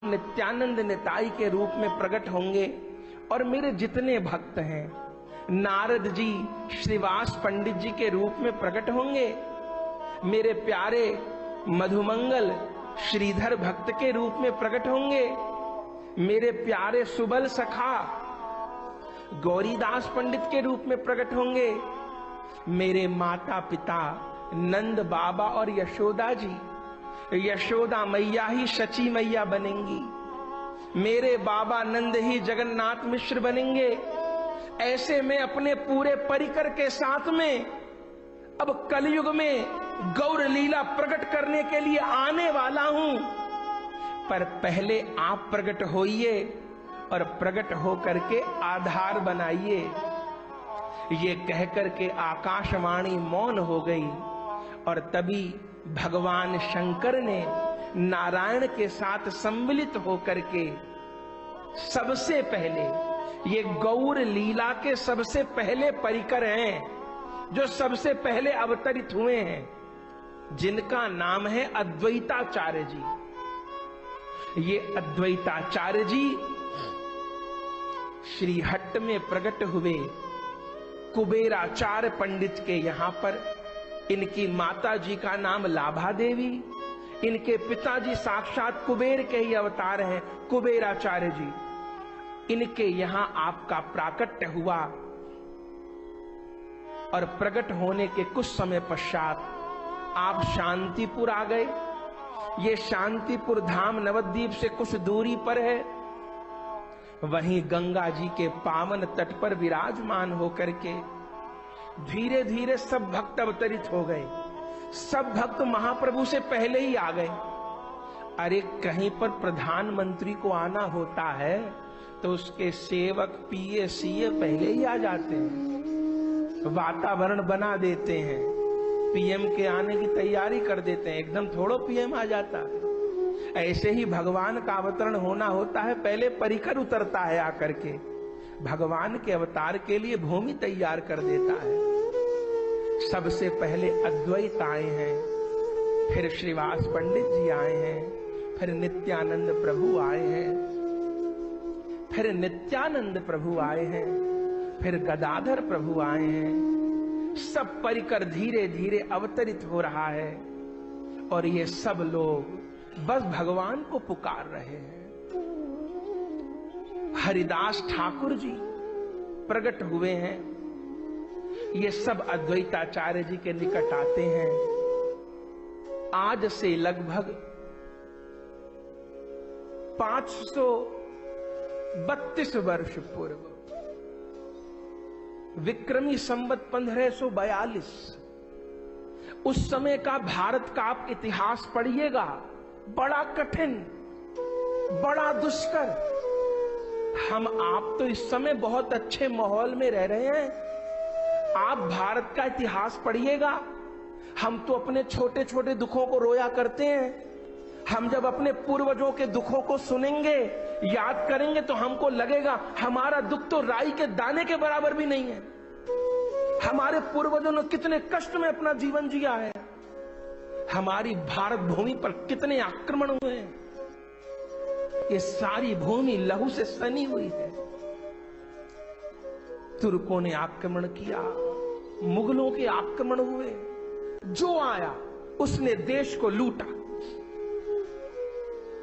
नित्यानंद निताई के रूप में प्रकट होंगे और मेरे जितने भक्त हैं, नारद जी श्रीवास पंडित जी के रूप में प्रकट होंगे, मेरे प्यारे मधुमंगल श्रीधर भक्त के रूप में प्रकट होंगे, मेरे प्यारे सुबल सखा गौरीदास पंडित के रूप में प्रकट होंगे, मेरे माता पिता नंद बाबा और यशोदा जी, यशोदा मैया ही शची मैया बनेंगी, मेरे बाबा नंद ही जगन्नाथ मिश्र बनेंगे। ऐसे में अपने पूरे परिकर के साथ में अब कलयुग में गौर लीला प्रकट करने के लिए आने वाला हूं, पर पहले आप प्रकट होइए और प्रकट होकर के आधार बनाइए। ये कहकर के आकाशवाणी मौन हो गई और तभी भगवान शंकर ने नारायण के साथ सम्मिलित होकर के सबसे पहले, ये गौर लीला के सबसे पहले परिकर हैं, जो सबसे पहले अवतरित हुए हैं, जिनका नाम है अद्वैताचार्य जी। ये अद्वैताचार्य जी श्रीहट्ट में प्रकट हुए कुबेराचार्य पंडित के यहां पर। इनकी माता जी का नाम लाभा देवी, इनके पिताजी साक्षात कुबेर के ही अवतार हैं, कुबेराचार्य जी। इनके यहां आपका प्राकट्य हुआ और प्रकट होने के कुछ समय पश्चात आप शांतिपुर आ गए। ये शांतिपुर धाम नवद्वीप से कुछ दूरी पर है। वहीं गंगा जी के पावन तट पर विराजमान होकर के धीरे धीरे सब भक्त अवतरित हो गए। सब भक्त महाप्रभु से पहले ही आ गए। अरे कहीं पर प्रधानमंत्री को आना होता है तो उसके सेवक पीए सीए पहले ही आ जाते हैं, वातावरण बना देते हैं, पीएम के आने की तैयारी कर देते हैं। एकदम थोड़ो पीएम आ जाता है। ऐसे ही भगवान का अवतरण होना होता है, पहले परिकर उतरता है आकर के, भगवान के अवतार के लिए भूमि तैयार कर देता है। सबसे पहले अद्वैत आए हैं, फिर श्रीवास पंडित जी आए हैं, फिर नित्यानंद प्रभु आए हैं, फिर नित्यानंद प्रभु आए हैं, फिर गदाधर प्रभु आए हैं। सब परिकर धीरे धीरे अवतरित हो रहा है और ये सब लोग बस भगवान को पुकार रहे हैं। हरिदास ठाकुर जी प्रकट हुए हैं। ये सब अद्वैताचार्य जी के निकट आते हैं। आज से लगभग 532 वर्ष पूर्व, विक्रमी संवत 1542, उस समय का भारत का आप इतिहास पढ़िएगा, बड़ा कठिन, बड़ा दुष्कर। हम आप तो इस समय बहुत अच्छे माहौल में रह रहे हैं। आप भारत का इतिहास पढ़िएगा, हम तो अपने छोटे छोटे दुखों को रोया करते हैं। हम जब अपने पूर्वजों के दुखों को सुनेंगे, याद करेंगे, तो हमको लगेगा हमारा दुख तो राई के दाने के बराबर भी नहीं है। हमारे पूर्वजों ने कितने कष्ट में अपना जीवन जिया है। हमारी भारत भूमि पर कितने आक्रमण हुए हैं। ये सारी भूमि लहू से सनी हुई है। तुर्कों ने आक्रमण किया, मुगलों के आक्रमण हुए, जो आया उसने देश को लूटा।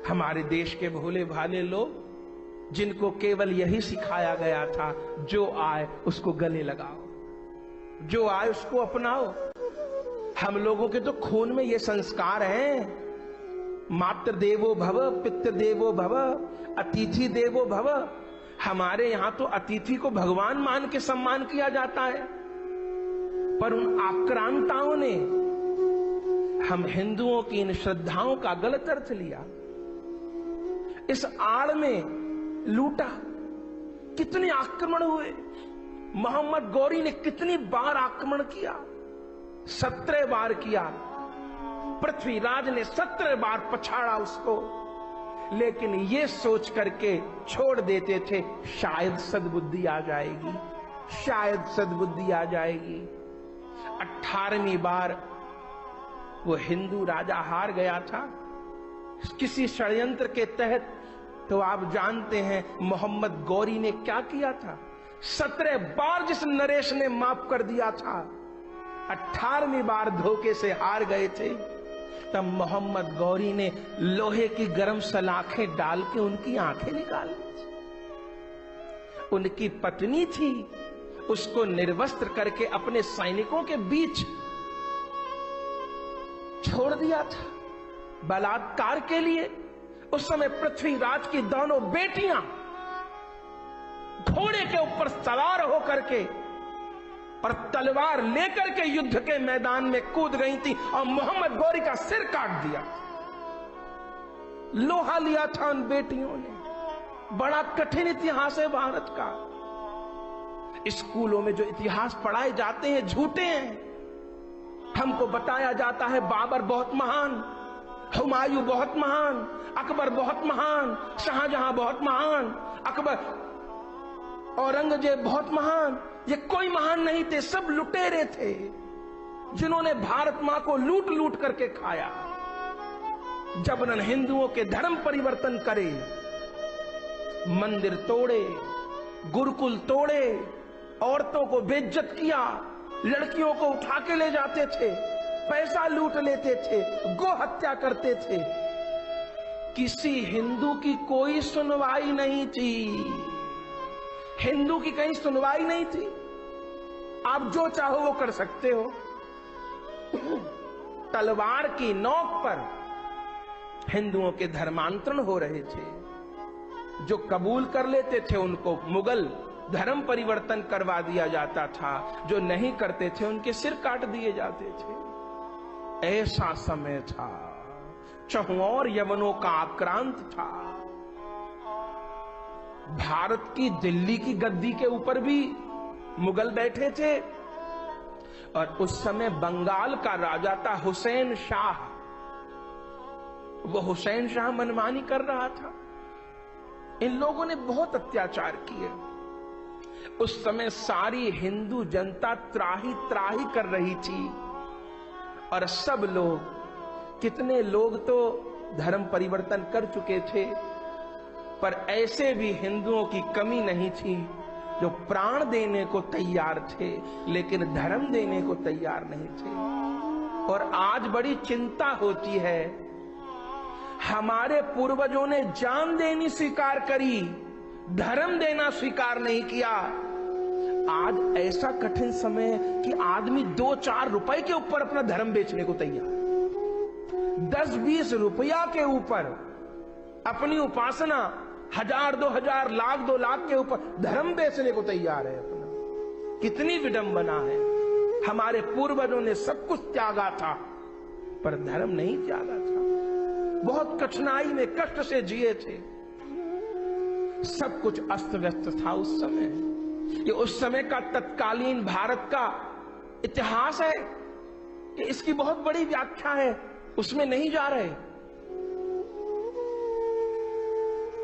हमारे देश के भोले भाले लोग, जिनको केवल यही सिखाया गया था, जो आए उसको गले लगाओ, जो आए उसको अपनाओ। हम लोगों के तो खून में ये संस्कार हैं। मातृ देवो भव, पितृ देवो भव, अतिथि देवो भव। हमारे यहां तो अतिथि को भगवान मान के सम्मान किया जाता है, पर उन आक्रांताओं ने हम हिंदुओं की इन श्रद्धाओं का गलत अर्थ लिया, इस आड़ में लूटा। कितने आक्रमण हुए। मोहम्मद गौरी ने कितनी बार आक्रमण किया, 17 बार किया। पृथ्वीराज ने 17 बार पछाड़ा उसको, लेकिन ये सोच करके छोड़ देते थे शायद सद्बुद्धि आ जाएगी, शायद सद्बुद्धि आ जाएगी। 18वीं बार वो हिंदू राजा हार गया था। किसी षड्यंत्र के तहत तो आप जानते हैं मोहम्मद गौरी ने क्या किया था? 17 बार जिस नरेश ने माफ कर दिया था, 18वीं बार धोखे से हार गए थे, तब मोहम्मद गौरी ने लोहे की गर्म सलाखें डाल के उनकी आंखें निकाल ली। उनकी पत्नी थी, उसको निर्वस्त्र करके अपने सैनिकों के बीच छोड़ दिया था बलात्कार के लिए। उस समय पृथ्वीराज की दोनों बेटियां घोड़े के ऊपर सवार होकर के और तलवार लेकर के युद्ध के मैदान में कूद गई थी और मोहम्मद गौरी का सिर काट दिया। लोहा लिया था उन बेटियों ने। बड़ा कठिन इतिहास है भारत का। स्कूलों में जो इतिहास पढ़ाए जाते हैं झूठे हैं। हमको बताया जाता है बाबर बहुत महान, हुमायूं बहुत महान, अकबर बहुत महान, शाहजहां बहुत महान, अकबर औरंगजेब बहुत महान। ये कोई महान नहीं थे, सब लुटेरे थे जिन्होंने भारत मां को लूट लूट करके खाया। जबरन हिंदुओं के धर्म परिवर्तन करे, मंदिर तोड़े, गुरुकुल तोड़े, औरतों को बेइज्जत किया, लड़कियों को उठा के ले जाते थे, पैसा लूट लेते थे, गो हत्या करते थे। किसी हिंदू की कोई सुनवाई नहीं थी। हिंदू की कहीं सुनवाई नहीं थी। आप जो चाहो वो कर सकते हो। तलवार की नोक पर हिंदुओं के धर्मांतरण हो रहे थे। जो कबूल कर लेते थे उनको मुगल धर्म परिवर्तन करवा दिया जाता था, जो नहीं करते थे उनके सिर काट दिए जाते थे। ऐसा समय था, चहुओर यवनों का आक्रांत था। भारत की दिल्ली की गद्दी के ऊपर भी मुगल बैठे थे और उस समय बंगाल का राजा था हुसैन शाह। वो हुसैन शाह मनमानी कर रहा था। इन लोगों ने बहुत अत्याचार किए। उस समय सारी हिंदू जनता त्राही त्राही कर रही थी और सब लोग, कितने लोग तो धर्म परिवर्तन कर चुके थे, पर ऐसे भी हिंदुओं की कमी नहीं थी जो प्राण देने को तैयार थे लेकिन धर्म देने को तैयार नहीं थे। और आज बड़ी चिंता होती है, हमारे पूर्वजों ने जान देनी स्वीकार करी, धर्म देना स्वीकार नहीं किया। आज ऐसा कठिन समय कि आदमी 2-4 रुपए के ऊपर अपना धर्म बेचने को तैयार, 10-20 रुपया के ऊपर अपनी उपासना, 1000-2000 लाख 2 लाख के ऊपर धर्म बेचने को तैयार है अपना। कितनी विडंबना है। हमारे पूर्वजों ने सब कुछ त्यागा था पर धर्म नहीं त्यागा था। बहुत कठिनाई में कष्ट से जिए थे। सब कुछ अस्त व्यस्त था उस समय। ये उस समय का तत्कालीन भारत का इतिहास है कि इसकी बहुत बड़ी व्याख्या है, उसमें नहीं जा रहे।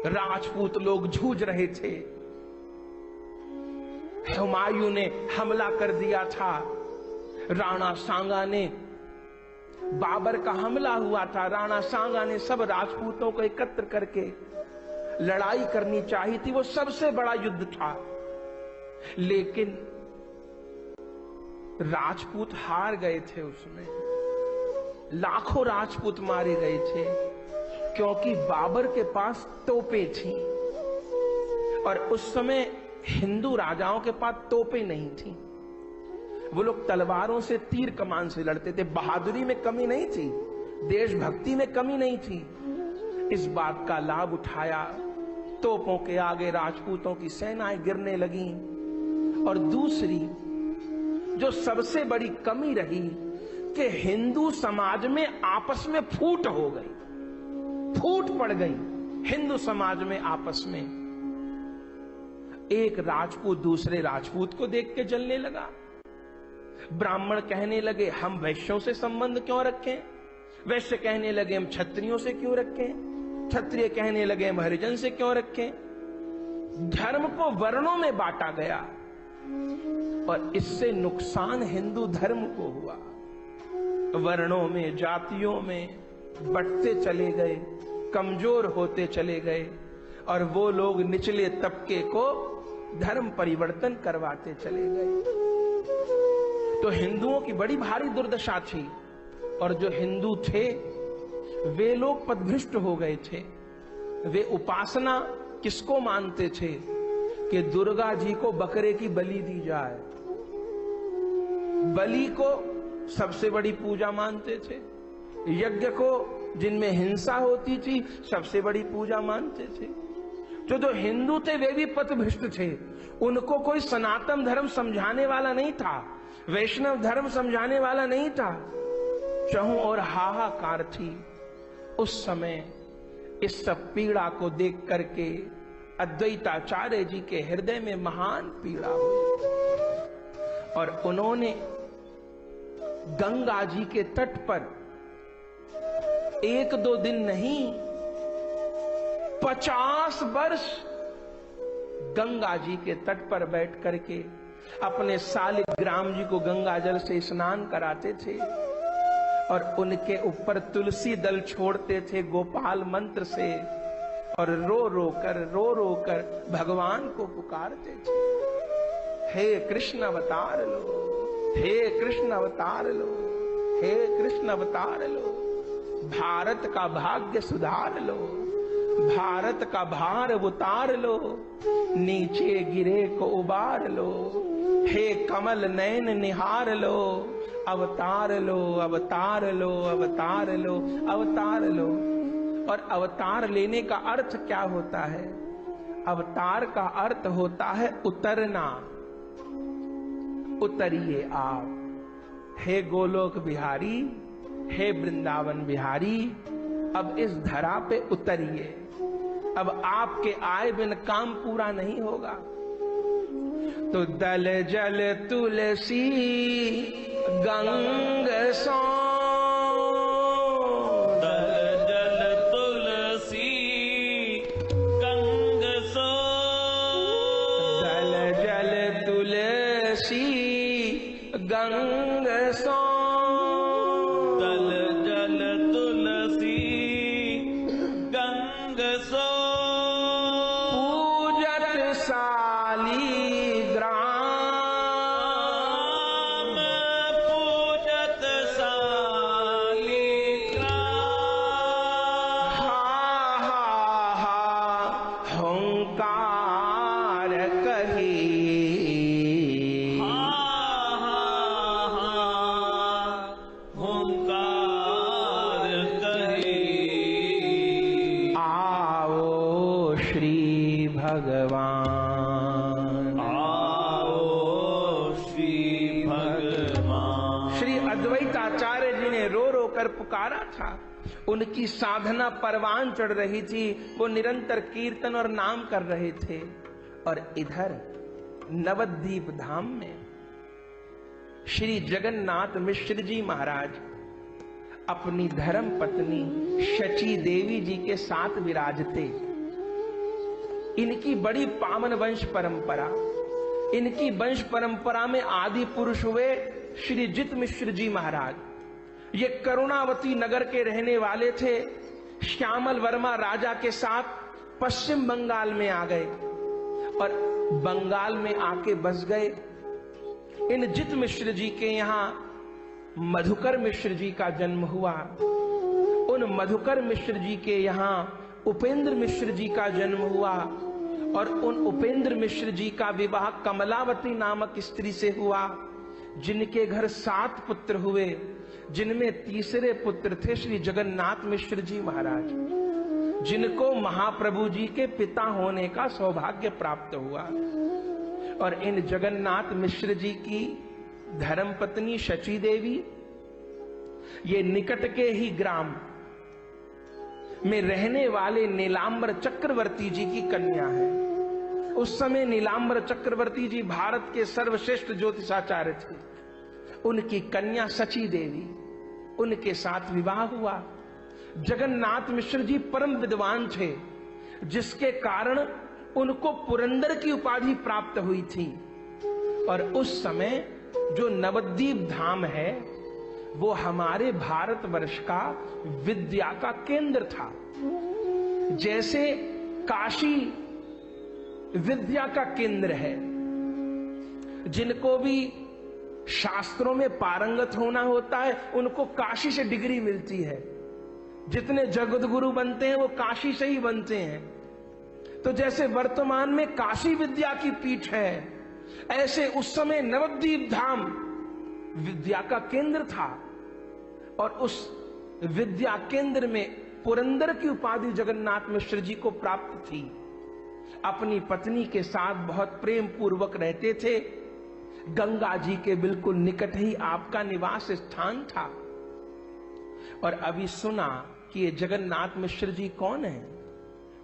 राजपूत लोग जूझ रहे थे। हुमायूं ने हमला कर दिया था। राणा सांगा ने, बाबर का हमला हुआ था, राणा सांगा ने सब राजपूतों को एकत्र करके लड़ाई करनी चाहिए थी। वो सबसे बड़ा युद्ध था, लेकिन राजपूत हार गए थे। उसमें लाखों राजपूत मारे गए थे क्योंकि बाबर के पास तोपें थी और उस समय हिंदू राजाओं के पास तोपें नहीं थी। वो लोग तलवारों से, तीर कमान से लड़ते थे। बहादुरी में कमी नहीं थी, देशभक्ति में कमी नहीं थी। इस बात का लाभ उठाया, तोपों के आगे राजपूतों की सेनाएं गिरने लगीं। और दूसरी जो सबसे बड़ी कमी रही कि हिंदू समाज में आपस में फूट हो गई, फूट पड़ गई हिंदू समाज में आपस में। एक राजपूत दूसरे राजपूत को देख के जलने लगा। ब्राह्मण कहने लगे हम वैश्यों से संबंध क्यों रखें, वैश्य कहने लगे हम क्षत्रियों से क्यों रखें, क्षत्रिय कहने लगे हम हरिजन से क्यों रखें। धर्म को वर्णों में बांटा गया और इससे नुकसान हिंदू धर्म को हुआ। वर्णों में, जातियों में बंटते चले गए, कमजोर होते चले गए और वो लोग निचले तबके को धर्म परिवर्तन करवाते चले गए। तो हिंदुओं की बड़ी भारी दुर्दशा थी, और जो हिंदू थे वे लोग पथभ्रष्ट हो गए थे। वे उपासना किसको मानते थे कि दुर्गा जी को बकरे की बलि दी जाए, बलि को सबसे बड़ी पूजा मानते थे। यज्ञ को, जिनमें हिंसा होती थी, सबसे बड़ी पूजा मानते थे। जो हिंदू थे वे भी पथभ्रष्ट थे। उनको कोई सनातन धर्म समझाने वाला नहीं था, वैष्णव धर्म समझाने वाला नहीं था। चहुं और हाहाकार थी। उस समय इस सब पीड़ा को देख करके अद्वैताचार्य जी के हृदय में महान पीड़ा हुई, और उन्होंने गंगा जी के तट पर 1-2 दिन नहीं 50 वर्ष गंगा जी के तट पर बैठ करके अपने सालिग्राम जी को गंगा जल से स्नान कराते थे, और उनके ऊपर तुलसी दल छोड़ते थे गोपाल मंत्र से, और रो रो कर भगवान को पुकारते थे, हे कृष्ण अवतार लो, हे कृष्ण अवतार लो, हे कृष्ण अवतार लो, भारत का भाग्य सुधार लो, भारत का भार उतार लो, नीचे गिरे को उबार लो, हे कमल नयन निहार लो, अवतार लो, अवतार लो, अवतार लो, अवतार लो। और अवतार लेने का अर्थ क्या होता है? अवतार का अर्थ होता है उतरना। उतरिए आप, हे गोलोक बिहारी, हे वृंदावन बिहारी, अब इस धरा पे उतरिए। अब आपके आए बिन काम पूरा नहीं होगा। तो दल जल तुलसी गंग सो, दल जल तुलसी गंग सो, दल जल तुलसी गंग सो, दल जल तुलसी गंग सो, पूजत साली भगवान, आओ श्री भगवान। श्री अद्वैताचार्य जी ने रो रो कर पुकारा था। उनकी साधना परवान चढ़ रही थी, वो निरंतर कीर्तन और नाम कर रहे थे। और इधर नवद्वीप धाम में श्री जगन्नाथ मिश्र जी महाराज अपनी धर्म पत्नी शची देवी जी के साथ विराजते। इनकी बड़ी पावन वंश परंपरा, इनकी वंश परंपरा में आदि पुरुष हुए श्री जित मिश्र जी महाराज। ये करुणावती नगर के रहने वाले थे। श्यामल वर्मा राजा के साथ पश्चिम बंगाल में आ गए और बंगाल में आके बस गए। इन जित मिश्र जी के यहाँ मधुकर मिश्र जी का जन्म हुआ। उन मधुकर मिश्र जी के यहाँ उपेंद्र मिश्र जी का जन्म हुआ, और उन उपेंद्र मिश्र जी का विवाह कमलावती नामक स्त्री से हुआ, जिनके घर 7 पुत्र हुए, जिनमें तीसरे पुत्र थे श्री जगन्नाथ मिश्र जी महाराज, जिनको महाप्रभु जी के पिता होने का सौभाग्य प्राप्त हुआ। और इन जगन्नाथ मिश्र जी की धर्मपत्नी शची देवी ये निकट के ही ग्राम में रहने वाले नीलांबर चक्रवर्ती जी की कन्या है। उस समय नीलांबर चक्रवर्ती जी भारत के सर्वश्रेष्ठ ज्योतिषाचार्य थे। उनकी कन्या शची देवी, उनके साथ विवाह हुआ। जगन्नाथ मिश्र जी परम विद्वान थे, जिसके कारण उनको पुरंदर की उपाधि प्राप्त हुई थी। और उस समय जो नवद्वीप धाम है वो हमारे भारतवर्ष का विद्या का केंद्र था। जैसे काशी विद्या का केंद्र है। जिनको भी शास्त्रों में पारंगत होना होता है उनको काशी से डिग्री मिलती है। जितने जगत गुरु बनते हैं वो काशी से ही बनते हैं। तो जैसे वर्तमान में काशी विद्या की पीठ है, ऐसे उस समय नवद्वीप धाम विद्या का केंद्र था। और उस विद्या केंद्र में पुरंदर की उपाधि जगन्नाथ मिश्र जी को प्राप्त थी। अपनी पत्नी के साथ बहुत प्रेम पूर्वक रहते थे। गंगा जी के बिल्कुल निकट ही आपका निवास स्थान था। और अभी सुना कि ये जगन्नाथ मिश्र जी कौन है?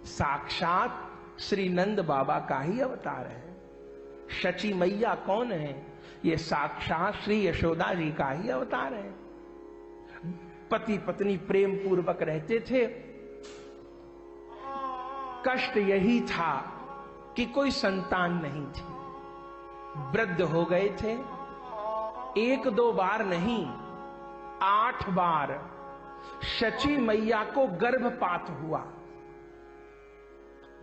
साक्षात श्री नंद बाबा का ही अवतार है। शची मैया कौन है? ये साक्षात श्री यशोदा जी का ही अवतार है। पति पत्नी प्रेम पूर्वक रहते थे। कष्ट यही था कि कोई संतान नहीं थी। वृद्ध हो गए थे। 1-2 बार नहीं, 8 बार शची मैया को गर्भपात हुआ।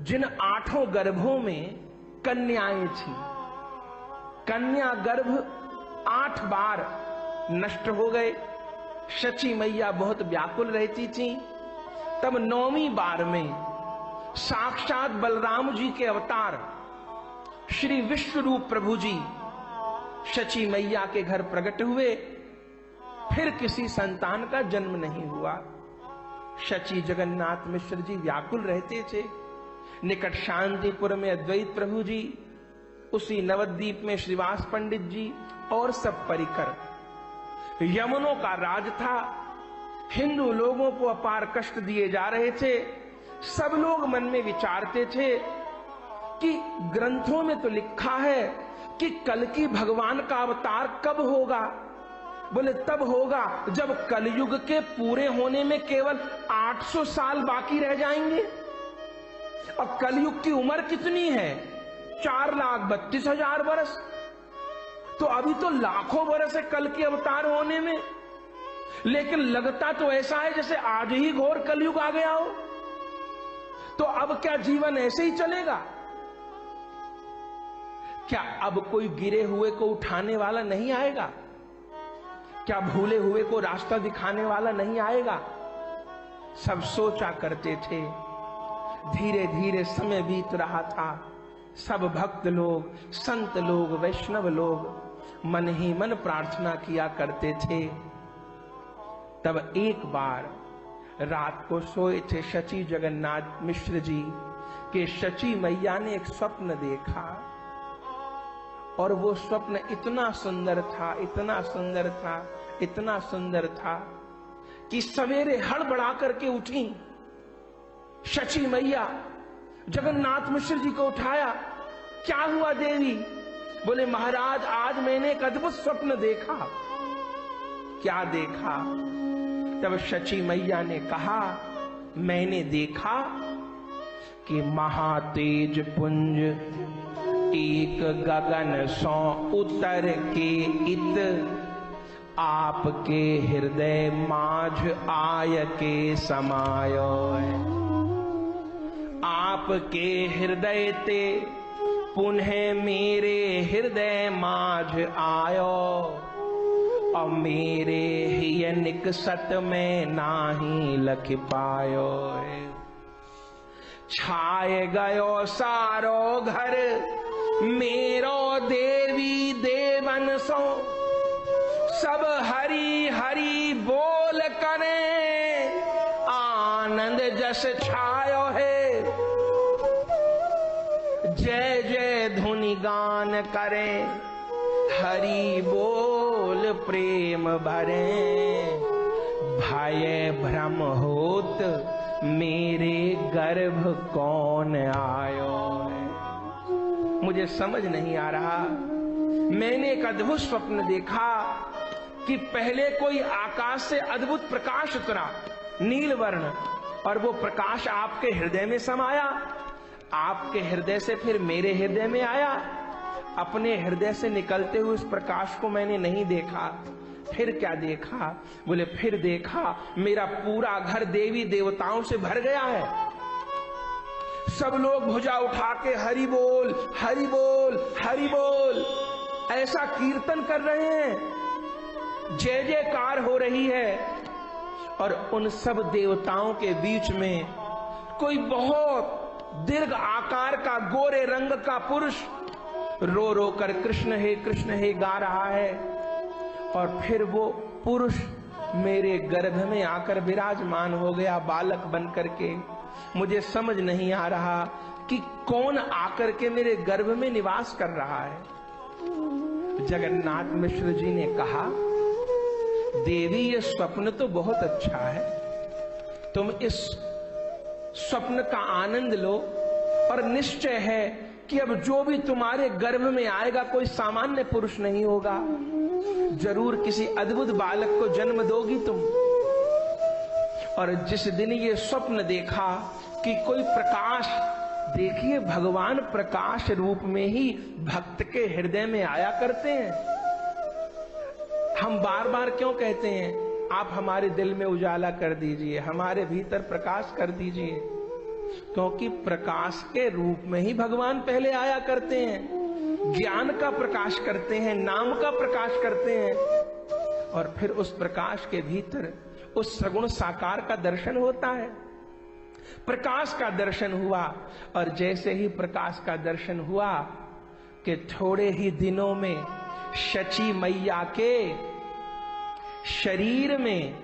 जिन 8 गर्भों में कन्याएं थी, कन्या गर्भ 8 बार नष्ट हो गए। शची मैया बहुत व्याकुल रहती थी। तब 9वीं बार में साक्षात बलराम जी के अवतार श्री विश्वरूप प्रभु जी शची मैया के घर प्रकट हुए। फिर किसी संतान का जन्म नहीं हुआ। शची जगन्नाथ मिश्र जी व्याकुल रहते थे। निकट शांतिपुर में अद्वैत प्रभु जी, उसी नवद्वीप में श्रीवास पंडित जी और सब परिकर। यमुनों का राज था। हिंदू लोगों को अपार कष्ट दिए जा रहे थे। सब लोग मन में विचारते थे कि ग्रंथों में तो लिखा है कि कल की भगवान का अवतार कब होगा। बोले तब होगा जब कलयुग के पूरे होने में केवल 800 साल बाकी रह जाएंगे। अब कलयुग की उम्र कितनी है? 4,32,000 वर्ष। तो अभी तो लाखों वर्ष है कल के अवतार होने में। लेकिन लगता तो ऐसा है जैसे आज ही घोर कलयुग आ गया हो। तो अब क्या जीवन ऐसे ही चलेगा? क्या अब कोई गिरे हुए को उठाने वाला नहीं आएगा? क्या भूले हुए को रास्ता दिखाने वाला नहीं आएगा? सब सोचा करते थे। धीरे धीरे समय बीत रहा था। सब भक्त लोग, संत लोग, वैष्णव लोग मन ही मन प्रार्थना किया करते थे। तब एक बार रात को सोए थे शची जगन्नाथ मिश्र जी के शची मैया ने एक स्वप्न देखा। और वो स्वप्न इतना सुंदर था, इतना सुंदर था, इतना सुंदर था कि सवेरे हड़बड़ा करके उठी शची मैया। जगन्नाथ मिश्र जी को उठाया। क्या हुआ देवी? बोले महाराज आज मैंने एक अद्भुत स्वप्न देखा। क्या देखा? तब शची मैया ने कहा मैंने देखा कि महातेज पुंज एक गगन सौ उतर के इत आपके हृदय माझ आय के समायो है। आपके हृदय ते पुनः मेरे हृदय माझ आयो और मेरे ही निकसत में नाही लख पायो है। छाए गयो सारो घर मेरो देवी देवन सो सब हरि हरि बोल करे आनंद जस छायो है। जय जय धुनि गान करे हरि बोल प्रेम भरे। भय भ्रम होत मेरे गर्भ कौन आयो है। मुझे समझ नहीं आ रहा। मैंने एक अद्भुत स्वप्न देखा कि पहले कोई आकाश से अद्भुत प्रकाश उतरा, नील वर्ण, और वो प्रकाश आपके हृदय में समाया। आपके हृदय से फिर मेरे हृदय में आया। अपने हृदय से निकलते हुए उस प्रकाश को मैंने नहीं देखा। फिर क्या देखा? बोले फिर देखा मेरा पूरा घर देवी देवताओं से भर गया है। सब लोग भुजा उठा के हरि बोल हरि बोल हरि बोल ऐसा कीर्तन कर रहे हैं, जय जयकार हो रही है। और उन सब देवताओं के बीच में कोई बहुत दीर्घ आकार का गोरे रंग का पुरुष रो रो कर कृष्ण हे गा रहा है। और फिर वो पुरुष मेरे गर्भ में आकर विराजमान हो गया बालक बन करके। मुझे समझ नहीं आ रहा कि कौन आकर के मेरे गर्भ में निवास कर रहा है। जगन्नाथ मिश्र जी ने कहा, देवी ये स्वप्न तो बहुत अच्छा है, तुम इस स्वप्न का आनंद लो। और निश्चय है कि अब जो भी तुम्हारे गर्भ में आएगा कोई सामान्य पुरुष नहीं होगा, जरूर किसी अद्भुत बालक को जन्म दोगी तुम। और जिस दिन ये स्वप्न देखा कि कोई प्रकाश, देखिए भगवान प्रकाश रूप में ही भक्त के हृदय में आया करते हैं। हम बार बार क्यों कहते हैं आप हमारे दिल में उजाला कर दीजिए, हमारे भीतर प्रकाश कर दीजिए? क्योंकि प्रकाश के रूप में ही भगवान पहले आया करते हैं, ज्ञान का प्रकाश करते हैं, नाम का प्रकाश करते हैं। और फिर उस प्रकाश के भीतर उस सगुण साकार का दर्शन होता है। प्रकाश का दर्शन हुआ, और जैसे ही प्रकाश का दर्शन हुआ कि थोड़े ही दिनों में शची मैया के शरीर में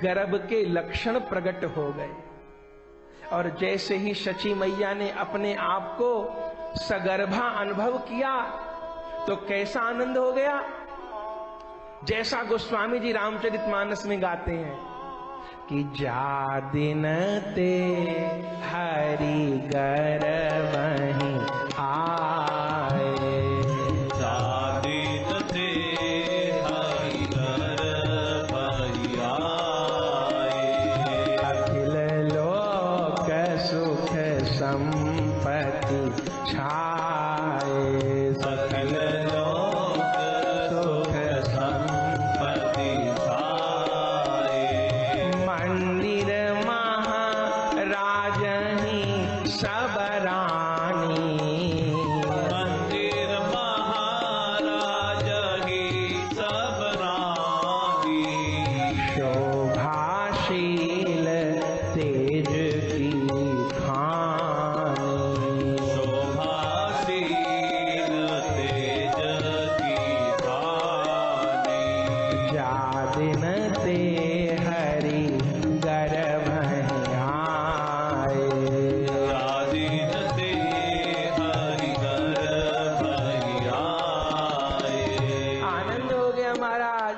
गर्भ के लक्षण प्रकट हो गए। और जैसे ही शची मैया ने अपने आप को सगर्भा अनुभव किया तो कैसा आनंद हो गया, जैसा गोस्वामी जी रामचरितमानस में गाते हैं कि जा दिन ते हरि गर्भहि आए, जा दिन ते हरि गर्भहि आए, अखिल लोक सुख संपत्ति छाए, सकल लोक सुख संपत्ति छाए, मंदिर महाराज ही सब रानी, मंदिर महाराज ही सब रानी, शोभाशील तेज की खानी, शोभाशील तेज की खानी, जा दिन ते हरि गर्भ आए। राधीन ते हरि गर्भहि आए। आनंद हो गया महाराज।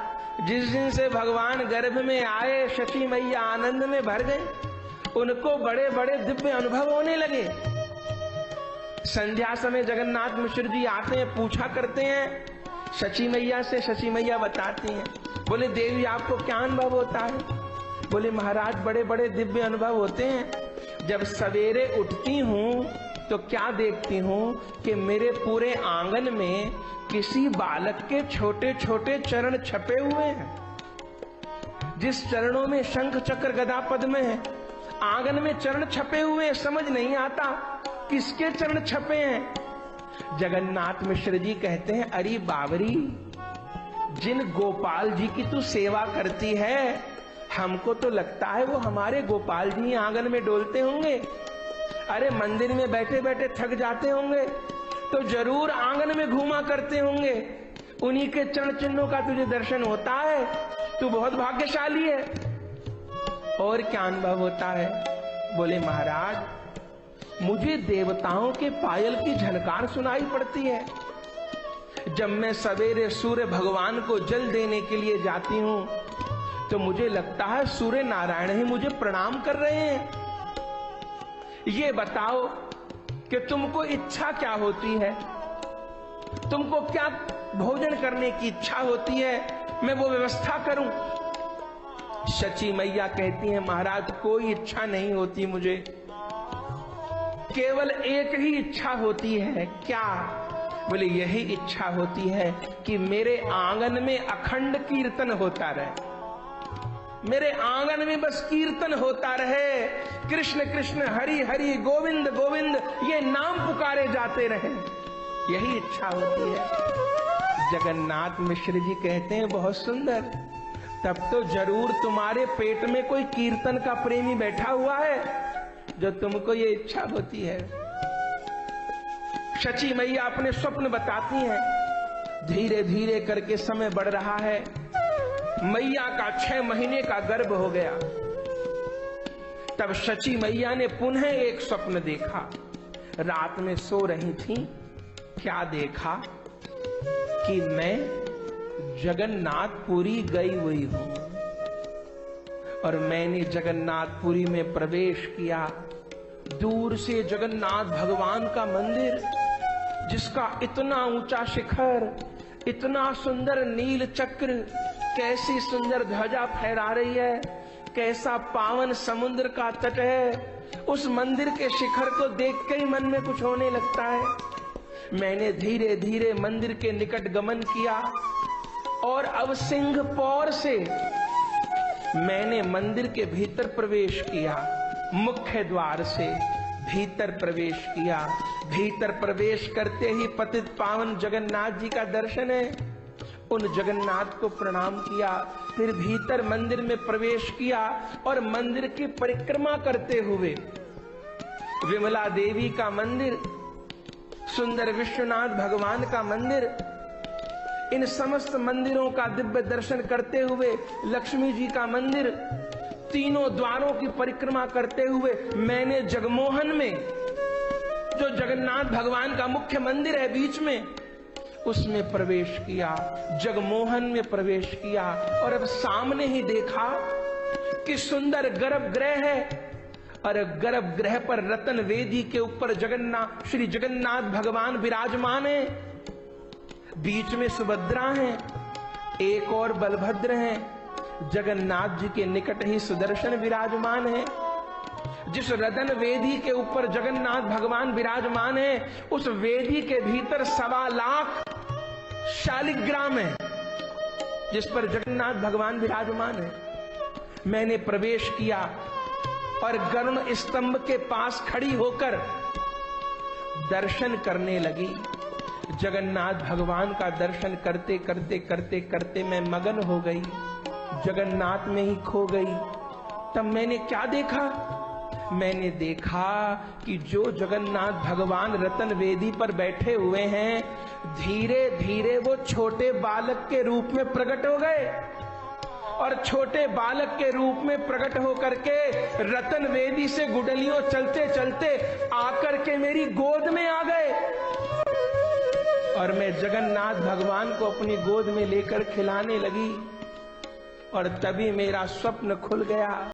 जिस दिन से भगवान गर्भ में आए, शची मैया आनंद में भर गए, उनको बड़े बड़े दिव्य अनुभव होने लगे। संध्या समय जगन्नाथ मिश्र जी आते हैं, पूछा करते हैं शची मैया से। शची मैया बताती हैं, बोले देवी आपको क्या अनुभव होता है? बोले महाराज बड़े बड़े दिव्य अनुभव होते हैं। जब सवेरे उठती हूँ तो क्या देखती हूँ कि मेरे पूरे आंगन में किसी बालक के छोटे छोटे चरण छपे हुए हैं। जिस चरणों में शंख चक्र गदा पद्म है, आंगन में चरण छपे हुए हैं। समझ नहीं आता किसके चरण छपे हैं। जगन्नाथ मिश्र जी कहते हैं, अरे बावरी, जिन गोपाल जी की तू सेवा करती है, हमको तो लगता है वो हमारे गोपाल जी आंगन में डोलते होंगे। अरे मंदिर में बैठे बैठे थक जाते होंगे तो जरूर आंगन में घूमा करते होंगे, उन्हीं के चरण चिन्हों का तुझे दर्शन होता है, तू बहुत भाग्यशाली है। और क्या अनुभव होता है? बोले महाराज मुझे देवताओं के पायल की झनकार सुनाई पड़ती है। जब मैं सवेरे सूर्य भगवान को जल देने के लिए जाती हूँ तो मुझे लगता है सूर्य नारायण ही मुझे प्रणाम कर रहे हैं। ये बताओ कि तुमको इच्छा क्या होती है, तुमको क्या भोजन करने की इच्छा होती है, मैं वो व्यवस्था करूं। शची मैया कहती हैं, महाराज कोई इच्छा नहीं होती मुझे, केवल एक ही इच्छा होती है। क्या? बोले यही इच्छा होती है कि मेरे आंगन में अखंड कीर्तन होता रहे। मेरे आंगन में बस कीर्तन होता रहे, कृष्ण कृष्ण हरि हरि गोविंद गोविंद ये नाम पुकारे जाते रहे, यही इच्छा होती है। जगन्नाथ मिश्र जी कहते हैं बहुत सुंदर, तब तो जरूर तुम्हारे पेट में कोई कीर्तन का प्रेमी बैठा हुआ है जो तुमको ये इच्छा होती है। शची मैया अपने स्वप्न बताती हैं, धीरे धीरे करके समय बढ़ रहा है, मैया का 6 महीने का गर्भ हो गया। तब शची मैया ने पुनः एक स्वप्न देखा, रात में सो रही थी, क्या देखा कि मैं जगन्नाथपुरी गई हुई हूं और मैंने जगन्नाथपुरी में प्रवेश किया। दूर से जगन्नाथ भगवान का मंदिर, जिसका इतना ऊंचा शिखर, इतना सुंदर नील चक्र, कैसी सुंदर ध्वजा फहरा रही है, कैसा पावन समुद्र का तट है। उस मंदिर के शिखर को देख के ही मन में कुछ होने लगता है। मैंने धीरे धीरे मंदिर के निकट गमन किया और अब सिंहपौर से मैंने मंदिर के भीतर प्रवेश किया। मुख्य द्वार से भीतर प्रवेश किया। भीतर प्रवेश करते ही पतित पावन जगन्नाथ जी का दर्शन है। उन जगन्नाथ को प्रणाम किया, फिर भीतर मंदिर में प्रवेश किया और मंदिर की परिक्रमा करते हुए विमला देवी का मंदिर, सुंदर विश्वनाथ भगवान का मंदिर, इन समस्त मंदिरों का दिव्य दर्शन करते हुए लक्ष्मी जी का मंदिर, तीनों द्वारों की परिक्रमा करते हुए मैंने जगमोहन में, जो जगन्नाथ भगवान का मुख्य मंदिर है बीच में, उसमें प्रवेश किया। जगमोहन में प्रवेश किया और अब सामने ही देखा कि सुंदर गर्भगृह है और गर्भगृह पर रतन वेदी के ऊपर श्री जगन्नाथ भगवान विराजमान है। बीच में सुभद्रा है, एक और बलभद्र है। जगन्नाथ जी के निकट ही सुदर्शन विराजमान है। जिस रतन वेदी के ऊपर जगन्नाथ भगवान विराजमान है, उस वेदी के भीतर 1.25 लाख शालिग्राम है जिस पर जगन्नाथ भगवान विराजमान है। मैंने प्रवेश किया और गरुड़ स्तंभ के पास खड़ी होकर दर्शन करने लगी। जगन्नाथ भगवान का दर्शन करते करते करते करते मैं मगन हो गई, जगन्नाथ में ही खो गई। तब मैंने क्या देखा? मैंने देखा कि जो जगन्नाथ भगवान रतन वेदी पर बैठे हुए हैं, धीरे धीरे वो छोटे बालक के रूप में प्रकट हो गए और छोटे बालक के रूप में प्रकट होकर के रतन वेदी से गुडलियों चलते चलते आकर के मेरी गोद में आ गए और मैं जगन्नाथ भगवान को अपनी गोद में लेकर खिलाने लगी और तभी मेरा स्वप्न खुल गया।